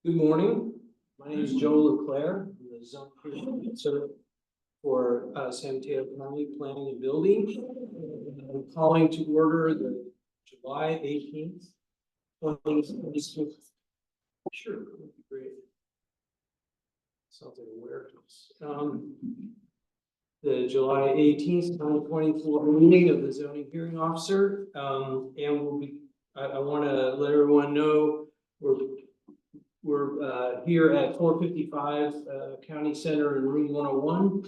Good morning. My name is Joe Leclerc. I'm the zone officer for San Mateo County Planning and Building. I'm calling to order the July 18th. 2026. Sure, that'd be great. Sounds like a warehouse. The July 18th, 2024 meeting of the zoning hearing officer. And we'll be, I want to let everyone know we're here at 455 County Center in room 101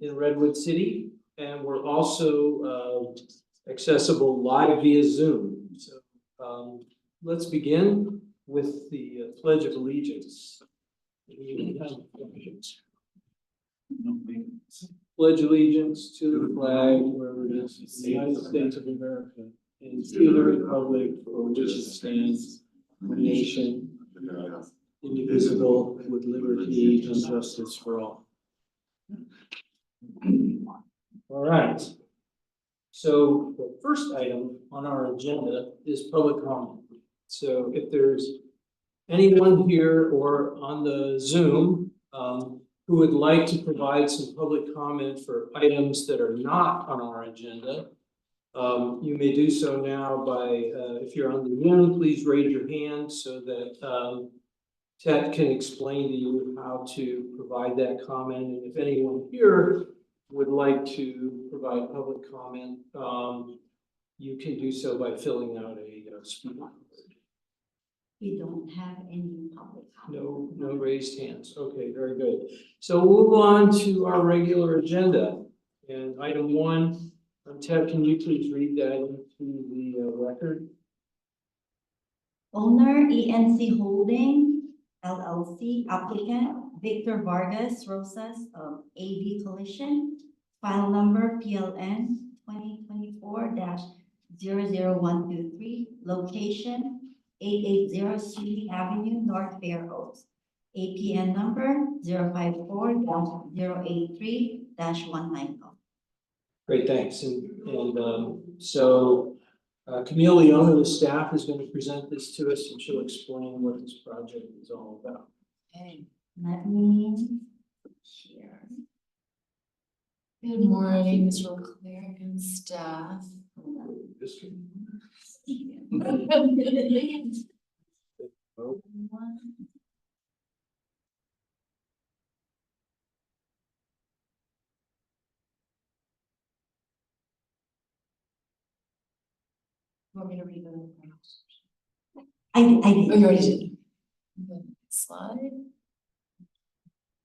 in Redwood City. And we're also accessible live via Zoom. So let's begin with the Pledge of Allegiance. Pledge allegiance to the flag, wherever it is, the United States of America, and to the republic for which it stands, one nation, indivisible, with liberty and justice for all. All right. So the first item on our agenda is public comment. So if there's anyone here or on the Zoom who would like to provide some public comment for items that are not on our agenda, you may do so now by, if you're on the Zoom, please raise your hand so that Ted can explain to you how to provide that comment. And if anyone here would like to provide public comment, you can do so by filling out a speaker card. We don't have any public comment. No raised hands. Okay, very good. So we'll move on to our regular agenda. And item one, Ted, can you please read that into the record? Owner ENC Holding LLC, applicant Victor Vargas Rosas of AV Collision, file number PLN 2024-00123, location 880 Street Avenue, North Fair Oaks, APN number 054-083-190. Great, thanks. And so Camille Leone of the staff is going to present this to us, and she'll explain what this project is all about. Okay, let me share. Good morning, Mr. Leclerc and staff. Want me to read the I did. Oh, you already did. The slide.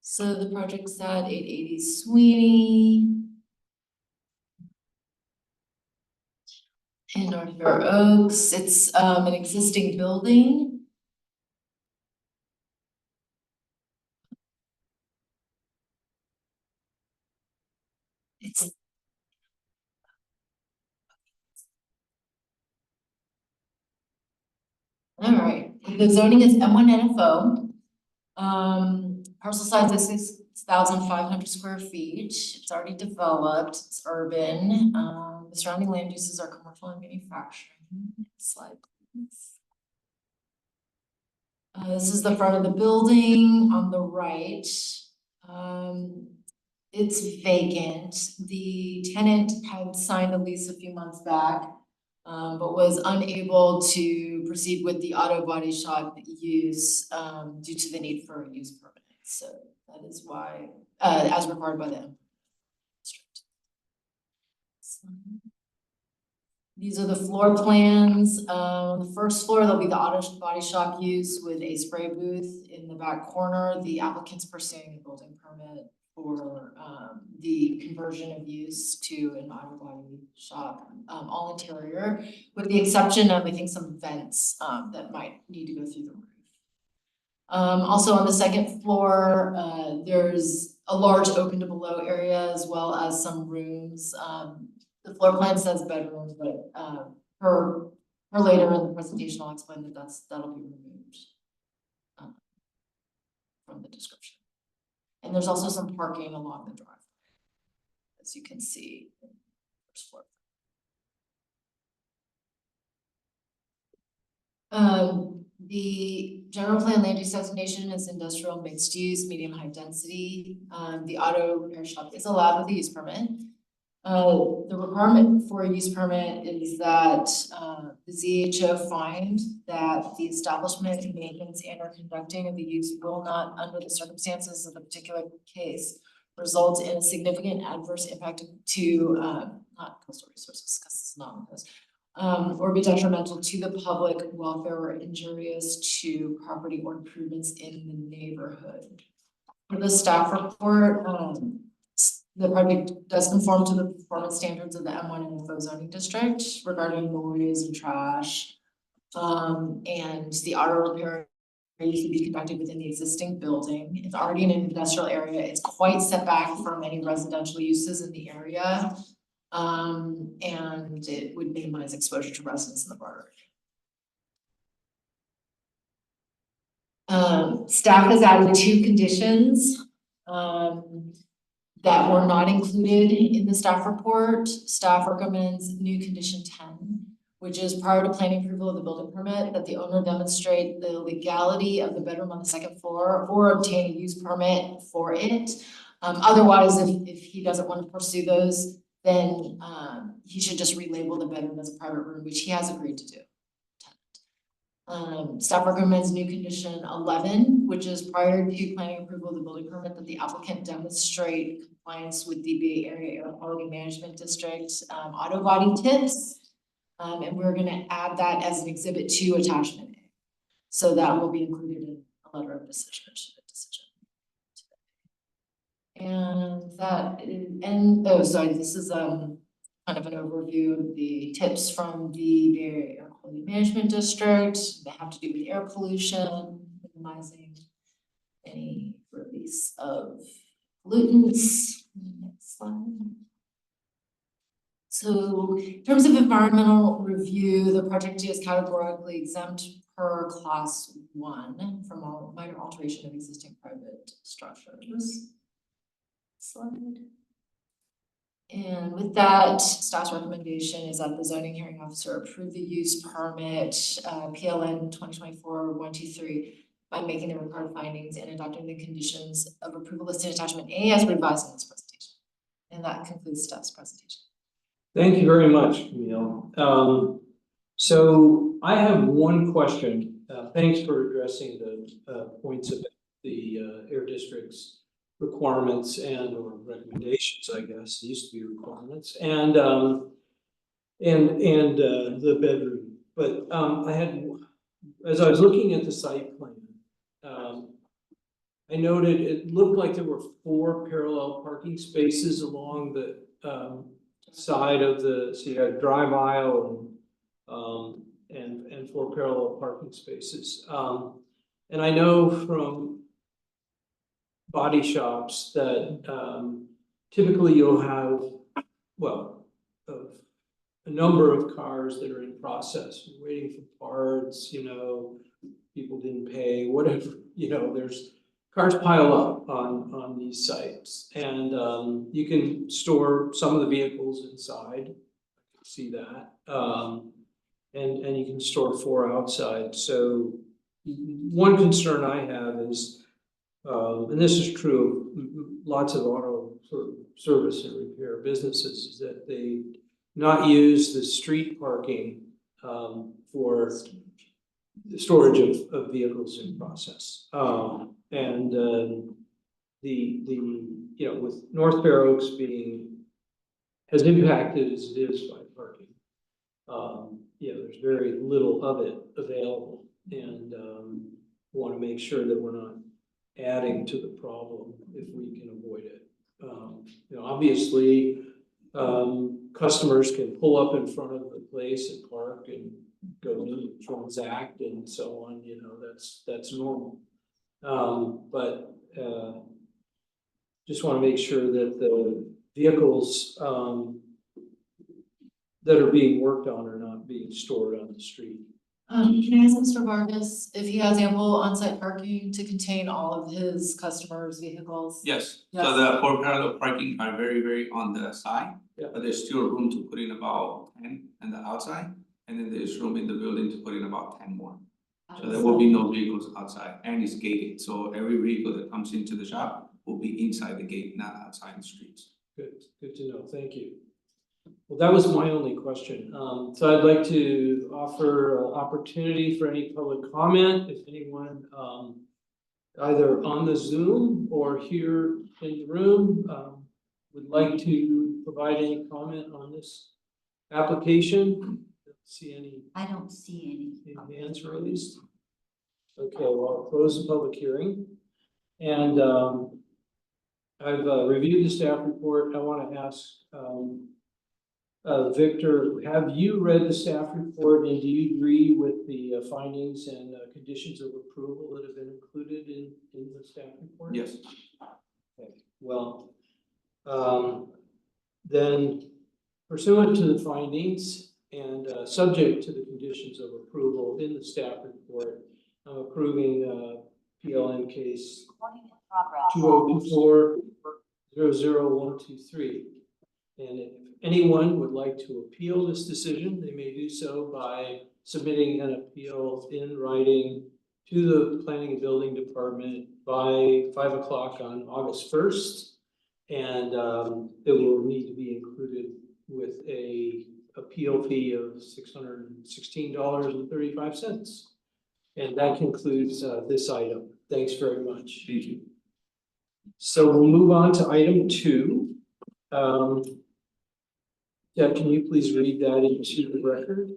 So the project's at 880 Sweeney in North Fair Oaks. It's an existing building. It's all right. The zoning is M1 NFO. Parcel size is 6,500 square feet. It's already developed. It's urban. The surrounding land uses are commercial and manufacturing. Next slide, please. This is the front of the building on the right. It's vacant. The tenant had signed a lease a few months back, but was unable to proceed with the auto body shop use due to the need for a use permit. So that is why, as required by the district. These are the floor plans. On the first floor, there'll be the auto body shop use with a spray booth in the back corner. The applicant's pursuing a building permit for the conversion of use to an auto body shop, all interior, with the exception of, I think, some vents that might need to go through the roof. Also on the second floor, there's a large open to below area as well as some rooms. The floor plan says bedrooms, but for later in the presentation, I'll explain that that'll be removed from the description. And there's also some parking along the driveway, as you can see in the first floor. The general plan land use designation is industrial mixed use, medium high density. The auto repair shop is allowed with a use permit. The requirement for a use permit is that, the ZHO find that the establishment, maintenance and or conducting of the use will not, under the circumstances of the particular case, result in a significant adverse impact to, not coastal resources, because it's not on coast, or be detrimental to the public welfare or injurious to property or improvements in the neighborhood. For the staff report, the project does conform to the performance standards of the M1 and info zoning district regarding noise and trash. And the auto repair needs to be conducted within the existing building. It's already in an industrial area. It's quite set back from any residential uses in the area. And it would minimize exposure to residents in the broader area. Staff has added 2 conditions. That were not included in the staff report. Staff recommends new condition 10, which is prior to planning approval of the building permit, that the owner demonstrate the legality of the bedroom on the 2nd floor or obtain a use permit for it. Otherwise, if he doesn't want to pursue those, then he should just relabel the bedroom as a private room, which he has agreed to do. Staff recommends new condition 11, which is prior to planning approval of the building permit, that the applicant demonstrate compliance with the Bay Area Air Quality Management District auto body tips. And we're gonna add that as an exhibit to attachment A. So that will be included in a letter of decision. And that is, and oh, sorry, this is kind of an overview of the tips from the Bay Area Air Quality Management District. They have to do with air pollution, minimizing any release of pollutants. Next slide. So in terms of environmental review, the project is categorically exempt per class 1 from all minor alteration of existing private structures. Slide. And with that, staff's recommendation is that the zoning hearing officer approve the use permit, PLN 2024-123, by making the required findings and adopting the conditions of approval listed in attachment A as revised in this presentation. And that concludes staff's presentation. Thank you very much, Camille. So I have one question. Thanks for addressing the points of the air district's requirements and or recommendations, I guess, it used to be requirements, and the bedroom. But I had, as I was looking at the site plan, I noted it looked like there were 4 parallel parking spaces along the side of the, so you had drive aisle and 4 parallel parking spaces. And I know from body shops that typically you'll have, well, a number of cars that are in process, waiting for parts, you know, people didn't pay, whatever, you know, there's cars pile up on these sites, and you can store some of the vehicles inside. I can see that, and you can store 4 outside. So one concern I have is, and this is true of lots of auto sort of service and repair businesses, is that they not use the street parking for the storage of vehicles in process. And the you know, with North Fair Oaks being as impacted as it is by parking, you know, there's very little of it available, and want to make sure that we're not adding to the problem if we can avoid it. You know, obviously, customers can pull up in front of the place and park and go and transact and so on, you know, that's normal. But just want to make sure that the vehicles that are being worked on are not being stored on the street. Can I ask Mr. Vargas if he has ample on-site parking to contain all of his customers' vehicles? Yes, Yes. so the 4 parallel parking are very on the side, Yeah. but there's still room to put in about 10 on the outside. And then there's room in the building to put in about 10 more. So there will be no vehicles outside and it's gated, so every vehicle that comes into the shop will be inside the gate, not outside the streets. Good to know, thank you. Well, that was my only question. So I'd like to offer an opportunity for any public comment, if anyone, either on the Zoom or here in the room, would like to provide any comment on this application. See I don't see any hands raised? Okay, well, I'll close the public hearing. And I've reviewed the staff report. I want to ask Victor, have you read the staff report and do you agree with the findings and conditions of approval that have been included in the staff report? Yes. Okay, well, then pursuant to the findings and subject to the conditions of approval in the staff report, I'm approving PLN case 2024-00123. And if anyone would like to appeal this decision, they may do so by submitting an appeal in writing to the Planning and Building Department by 5 o'clock on August 1st. And it will need to be included with a appeal fee of $616.35. And that concludes this item. Thanks very much. Thank you. So we'll move on to item 2. Yeah, can you please read that into the record?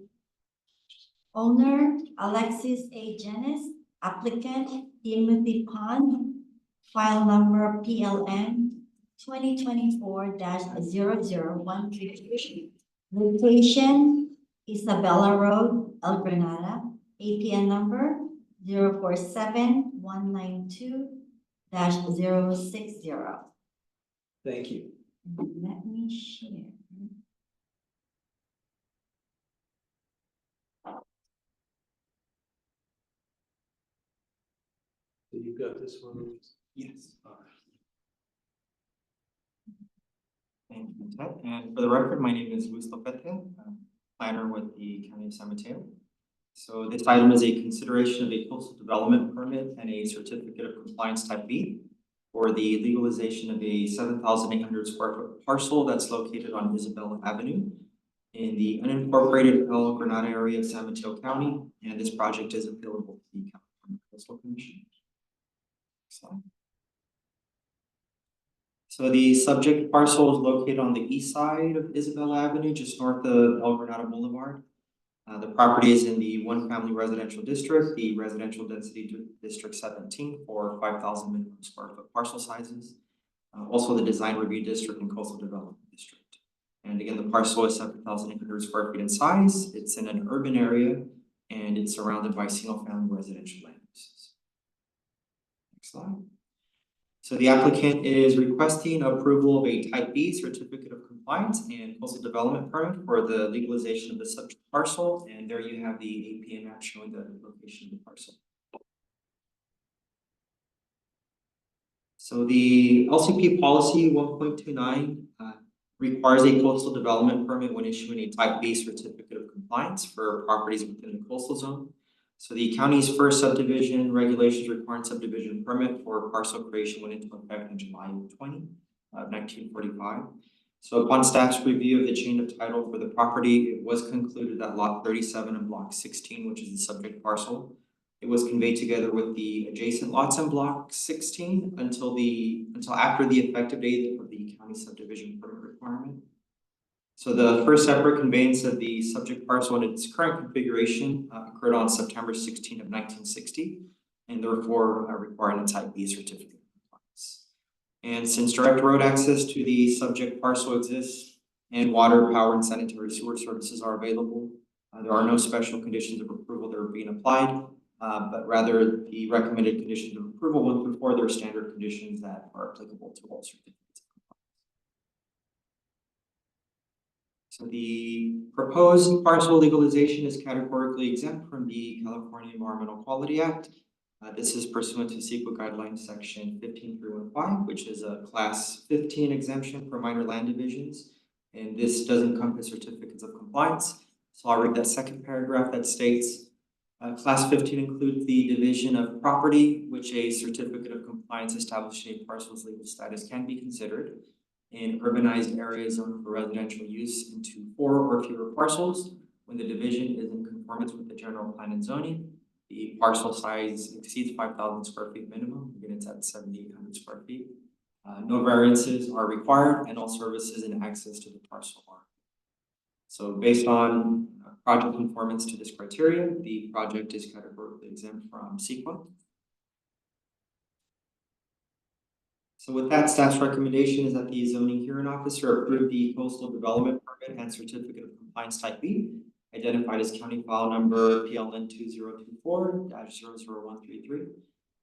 Owner Alexis A. Janis, applicant Timothy Pond, file number PLN 2024-00133. Location Isabella Road, El Granada, APN number 047192-060. Thank you. Let me share. So you got this one? Yes. Thank you, Ted. And for the record, my name is Luis Lopete, planner with the County of San Mateo. So this item is a consideration of a coastal development permit and a certificate of compliance type B for the legalization of a 7,800 square foot parcel that's located on Isabella Avenue in the unincorporated El Granada area of San Mateo County. And this project is appealable to the California Coastal Commission. So the subject parcel is located on the east side of Isabella Avenue, just north of El Granada Boulevard. The property is in the one family residential district, the residential density district 17 for 5,000 minimum square foot parcel sizes. Also the design review district and coastal development district. And again, the parcel is 7,800 square feet in size. It's in an urban area and it's surrounded by single family residential land uses. Next slide. So the applicant is requesting approval of a type B certificate of compliance and coastal development permit for the legalization of the subject parcel. And there you have the APN map showing the location of the parcel. So the LCP policy 1.29 requires a coastal development permit when issuing a type B certificate of compliance for properties within the coastal zone. So the county's first subdivision regulations requiring subdivision permit for parcel creation went into effect in July 1945. So upon staff's review of the chain of title for the property, it was concluded that lot 37 and block 16, which is the subject parcel, it was conveyed together with the adjacent lots in block 16 until after the effective date of the county subdivision permit requirement. So the first separate conveyance of the subject parcel in its current configuration occurred on September 16 of 1960, and therefore requiring a type B certificate of compliance. And since direct road access to the subject parcel exists and water, power, and sanitary sewer services are available, there are no special conditions of approval that are being applied, but rather the recommended conditions of approval 1 through 4, they're standard conditions that are applicable to all certificates. So the proposed parcel legalization is categorically exempt from the California Environmental Quality Act. This is pursuant to CEQA guidelines section 15315, which is a class 15 exemption for minor land divisions. And this does encompass certificates of compliance. So I'll read that second paragraph that states, Class 15 includes the division of property, which a certificate of compliance establishing a parcel's legal status can be considered in urbanized areas zoned for residential use into 4 or fewer parcels when the division is in conformance with the general plan and zoning. The parcel size exceeds 5,000 square feet minimum, again, it's at 7,800 square feet. No variances are required and all services and access to the parcel are. So based on project conformance to this criteria, the project is categorically exempt from CEQA. So with that, staff's recommendation is that the zoning hearing officer approve the coastal development permit and certificate of compliance type B, identified as county file number PLN 2024-00133,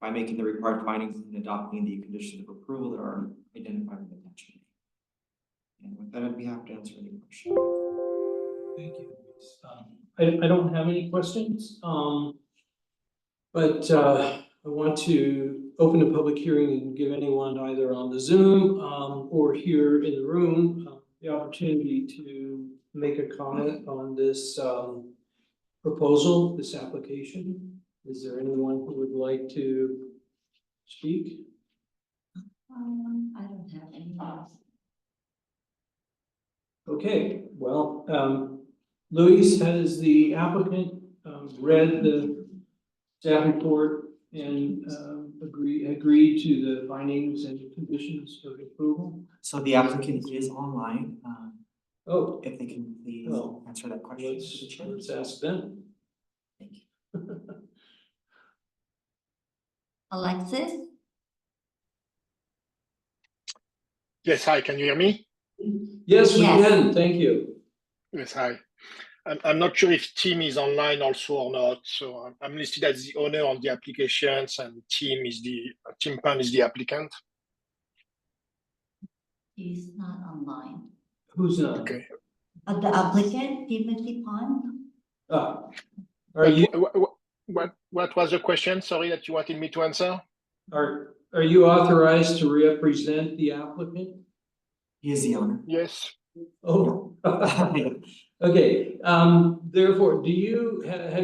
by making the required findings and adopting the conditions of approval that are identified in the attachment. And with that, I'd be happy to answer any questions. Thank you. I don't have any questions, but I want to open a public hearing and give anyone either on the Zoom or here in the room the opportunity to make a comment on this proposal, this application. Is there anyone who would like to speak? I don't have any. Okay, well, Luis, has the applicant read the staff report and agreed to the findings and conditions of approval? So the applicant is online. Oh, If they can please Oh. answer that question. let's ask them. Thank you. Alexis? Yes, hi, can you hear me? Yes, we Yes. can, thank you. Yes, hi. I'm not sure if Tim is online also or not. So I'm listed as the owner on the applications and Tim Pan is the applicant. He's not online. Who's not? Okay. The applicant, Timothy Pond? Ah, Are you, What was the question? Sorry, that you wanted me to answer? are you authorized to represent the applicant? He is the owner. Yes. Oh. Okay, therefore, have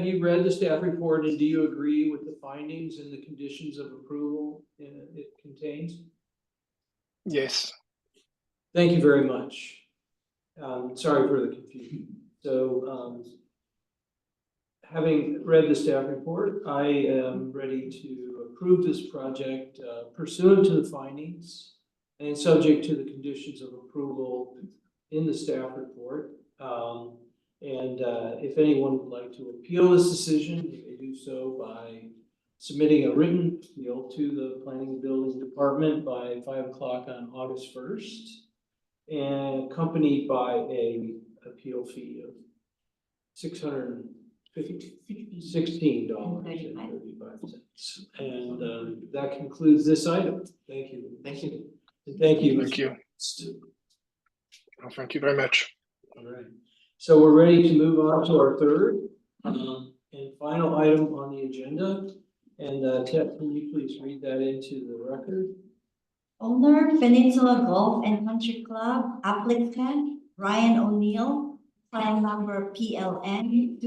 you read the staff report and do you agree with the findings and the conditions of approval it contains? Yes. Thank you very much. Sorry for the confusion. So, having read the staff report, I am ready to approve this project pursuant to the findings and subject to the conditions of approval in the staff report. If anyone would like to appeal this decision, you may do so by submitting a written appeal to the Planning and Building Department by 5 o'clock on August 1st, and accompanied by a appeal fee of $616.35. And that concludes this item. Thank you. Thank you. And thank you. Thank you. Thank you very much. All right. So we're ready to move on to our third and final item on the agenda. And Ted, can you please read that into the record? Owner, Peninsula Golf and Country Club, applicant, Ryan O'Neill, file number PLN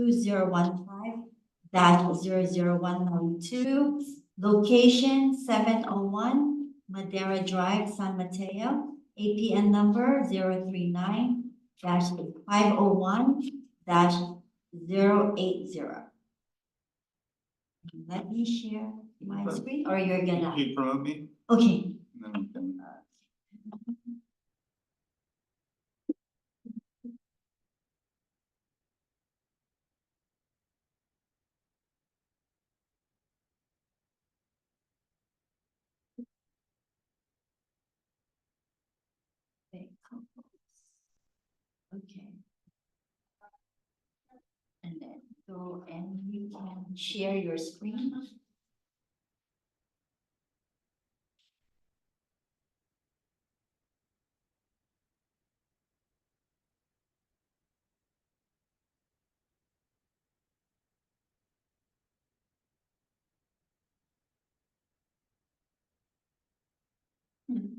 2015-00192, location 701 Madera Drive, San Mateo, APN number 039-501-080. Let me share my screen, or you're gonna, Can you promote me? okay. And then we can. Okay. And then go and you can share your screen.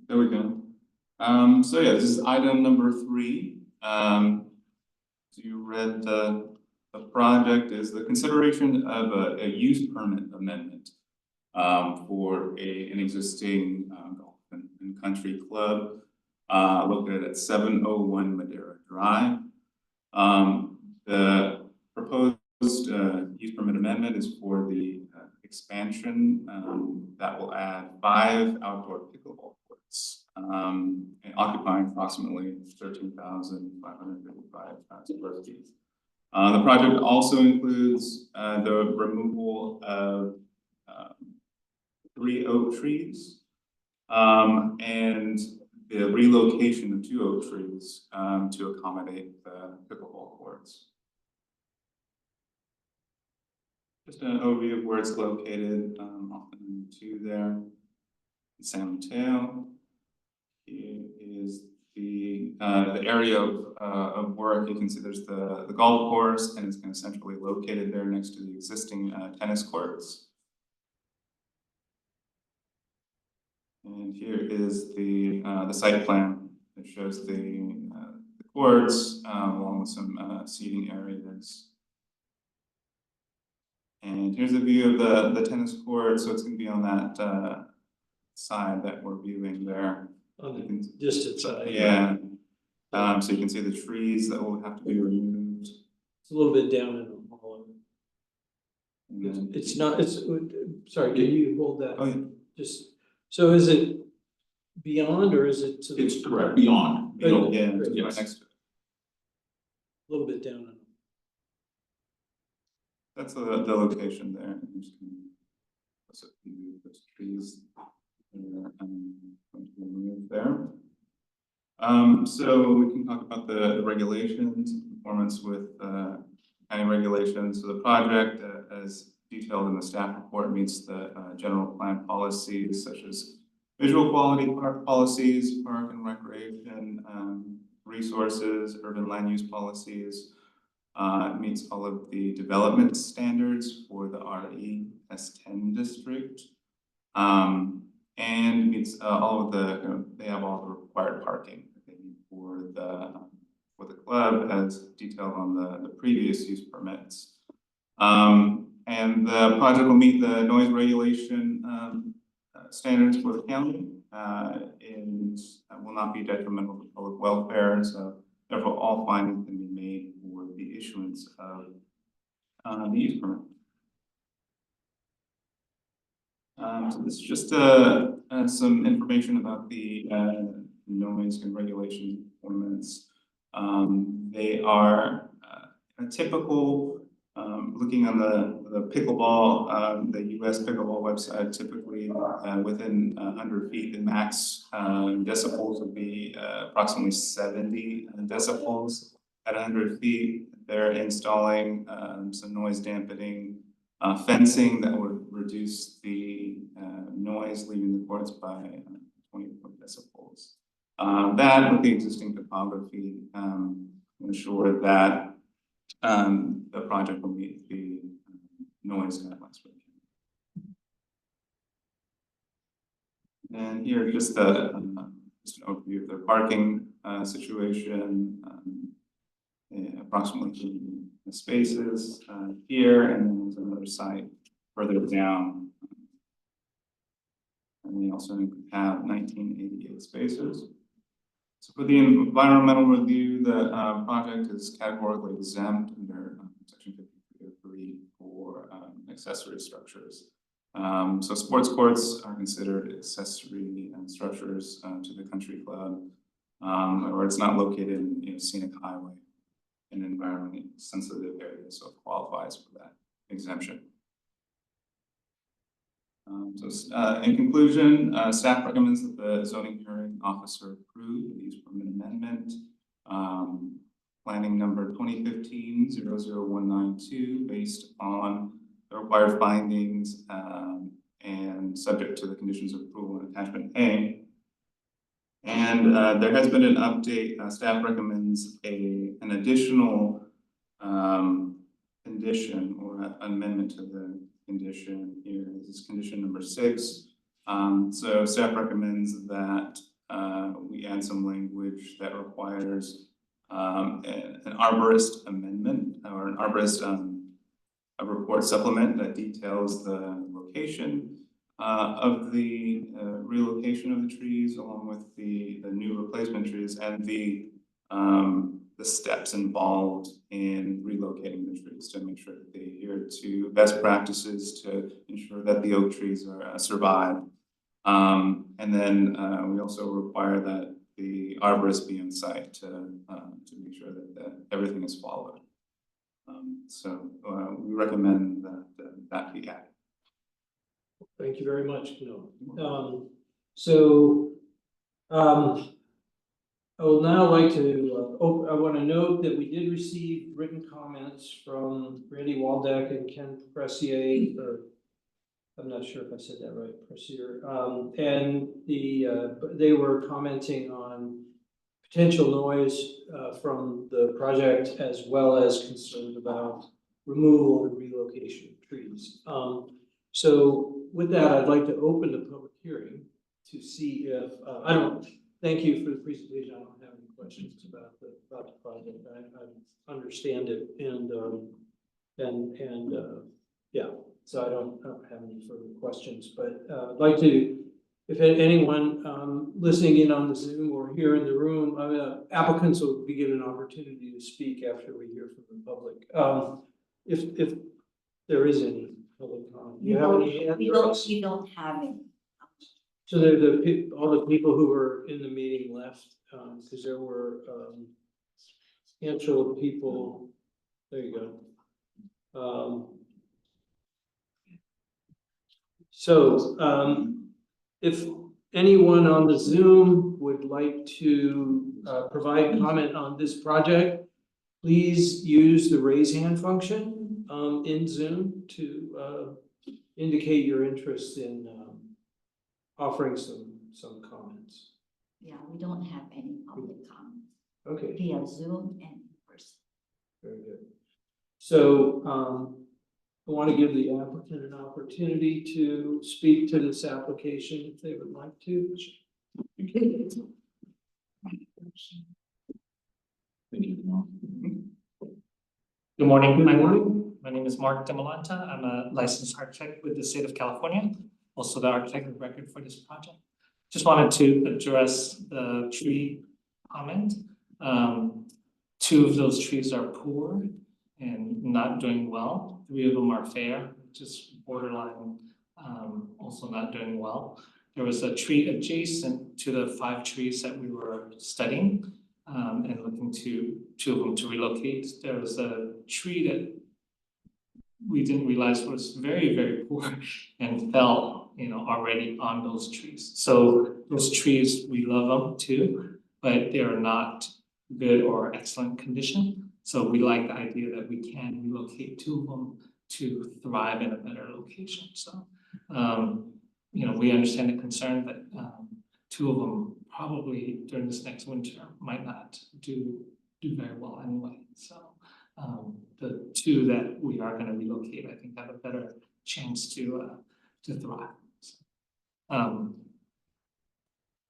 There we go. So yeah, this is item number 3. So you read the the project is the consideration of a use permit amendment for an existing golf and country club located at 701 Madeira Drive. The proposed use permit amendment is for the expansion that will add 5 outdoor pickleball courts, occupying approximately 13,555 square feet. The project also includes the removal of 3 oak trees and the relocation of 2 oak trees to accommodate the pickleball courts. Just an overview of where it's located, off the #2 there, in San Mateo. Here is the area of work. You can see there's the golf course, and it's kind of centrally located there next to the existing tennis courts. And here is the site plan that shows the courts along with some seating areas. And here's a view of the tennis court, so it's going to be on that side that we're viewing there. On the distance side. Yeah. So you can see the trees that will have to be removed. It's a little bit down in the hollow. And then- It's not, sorry, can you hold that? Oh, yeah. Just, so is it beyond or is it to the? It's correct, beyond. Right. Yeah, Great. right Yes. next to it. A little bit down. That's the location there. I'm just gonna also view those trees there, going to remove there. So we can talk about the regulations, conformance with county regulations. So the project, as detailed in the staff report, meets the general plan policies such as visual quality park policies, park and recreation resources, urban land use policies. It meets all of the development standards for the RE S10 district. And meets all of the, they have all the required parking that they need for the club as detailed on the previous use permits. And the project will meet the noise regulation standards for the county and will not be detrimental to public welfare. So therefore, all findings can be made for the issuance of the use permit. So this is just some information about the noise and regulation performance. They are a typical, looking on the pickleball, the US pickleball website, typically within 100 feet, the max decibels would be approximately 70 decibels at 100 feet. They're installing some noise dampening fencing that would reduce the noise leaving the courts by 24 decibels. That with the existing topography ensure that the project will meet the noise guidelines. And here just just an overview of the parking situation. Approximately the spaces here, and then there's another site further down. And we also have 1988 spaces. So for the environmental review, the project is categorically exempt under section 5303 for accessory structures. So sports courts are considered accessory structures to the country club, or it's not located in scenic highway, an environmentally sensitive area, so it qualifies for that exemption. In conclusion, staff recommends that the zoning hearing officer approve the use permit amendment. Planning number 2015-00192 based on the required findings and subject to the conditions of approval in attachment A. And there has been an update. Staff recommends an additional condition or amendment to the condition here. This is condition number 6. So staff recommends that we add some language that requires an arborist amendment or an arborist a report supplement that details the location of the relocation of the trees along with the new replacement trees and the steps involved in relocating the trees to make sure that they adhere to best practices to ensure that the oak trees are survive. And then we also require that the arborist be on site to make sure that everything is followed. So we recommend that that be added. Thank you very much, No. I will now like to, I want to note that we did receive written comments from Randy Waldeck and Ken Pressier, or I'm not sure if I said that right, Pressier, and they were commenting on potential noise from the project as well as concern about removal and relocation of trees. So with that, I'd like to open the public hearing to see if, thank you for the presentation. I don't have any questions about the project. I understand it yeah, so I don't have any further questions, but I'd like to, if anyone listening in on the Zoom or here in the room, applicants will be given an opportunity to speak after we hear from the public. If there is any public comment. Do you have any answers? We don't have any. So all the people who were in the meeting left, because there were a handful of people. There you go. If anyone on the Zoom would like to provide comment on this project, please use the raise hand function in Zoom to indicate your interest in offering some comments. Yeah, we don't have any public comments Okay, via Zoom and in person. very good. So I want to give the applicant an opportunity to speak to this application if they would like to. Good morning. Good morning. My name is Mark Demolanta. I'm a licensed architect with the state of California, also the architect of record for this project. Just wanted to address the tree comment. 2 of those trees are poor and not doing well. 3 of them are fair, just borderline, also not doing well. There was a tree adjacent to the 5 trees that we were studying and looking to 2 of them to relocate. There was a tree that we didn't realize was very, very poor and fell, already on those trees. So those trees, we love them too, but they are not good or excellent condition. So we like the idea that we can relocate 2 of them to thrive in a better location. So, we understand the concern that 2 of them probably during this next winter might not do very well anyway. So the 2 that we are going to relocate, I think, have a better chance to thrive. So,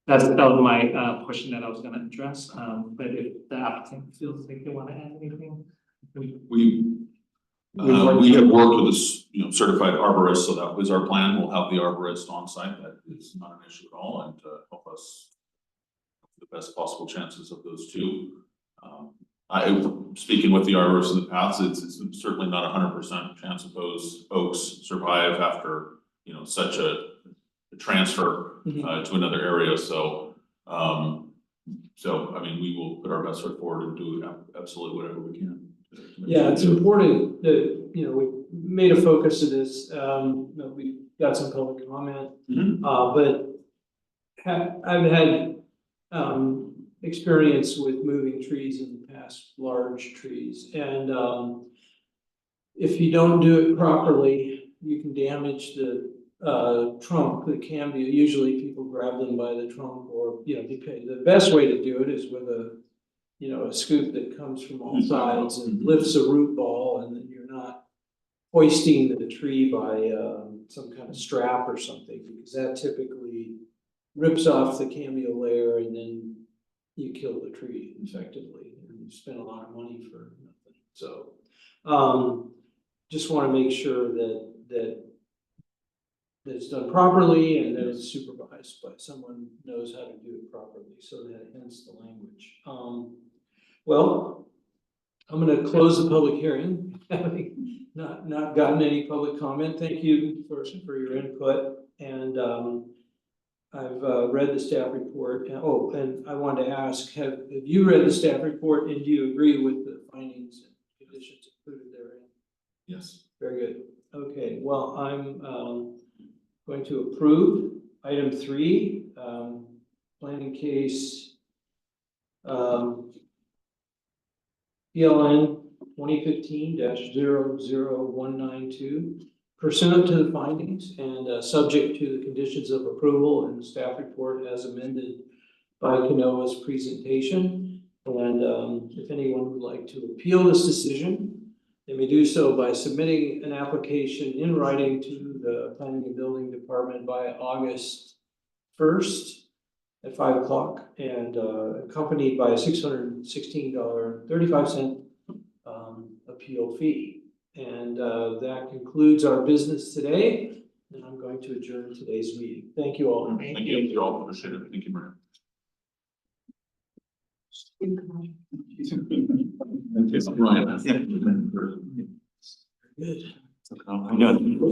that was my portion that I was going to address. But if the applicant feels like they want to add anything, We have worked with this, certified arborist, so that was our plan. We'll have the arborist on site. That is not an issue at all, and help us the best possible chances of those 2. Speaking with the arborist in the past, it's certainly not 100% chance of those oaks survive after such a transfer to another area. So I mean, we will put our best foot forward and do absolutely whatever we can. Yeah, it's important that, we made a focus of this, we got some public comment, but I've had experience with moving trees in the past, large trees, and if you don't do it properly, you can damage the trunk. That can be, usually people grab them by the trunk, or the best way to do it is with a scoop that comes from all sides and lifts a root ball, and then you're not hoisting the tree by some kind of strap or something, because that typically rips off the cambial layer and then you kill the tree effectively. And you spend a lot of money for nothing, so. Just wanna make sure that it's done properly and that it's supervised by someone who knows how to do it properly, so that hence the language. Well, I'm gonna close the public hearing, having not gotten any public comment. Thank you for your input, and I've read the staff report. And I wanted to ask, have you read the staff report, and do you agree with the findings and conditions included therein? Yes. Very good. Okay, well, I'm going to approve item 3, planning case PLN 2015-00192, pursuant to the findings and subject to the conditions of approval and the staff report as amended by Kanoa's presentation. And if anyone would like to appeal this decision, they may do so by submitting an application in writing to the Planning and Building Department by August 1st at 5 o'clock, and accompanied by a $616.35 appeal fee. And that concludes our business today, and I'm going to adjourn today's meeting. Thank you all. Thank you all, appreciate it, thank you, Maria. Ryan. Good. I'm done.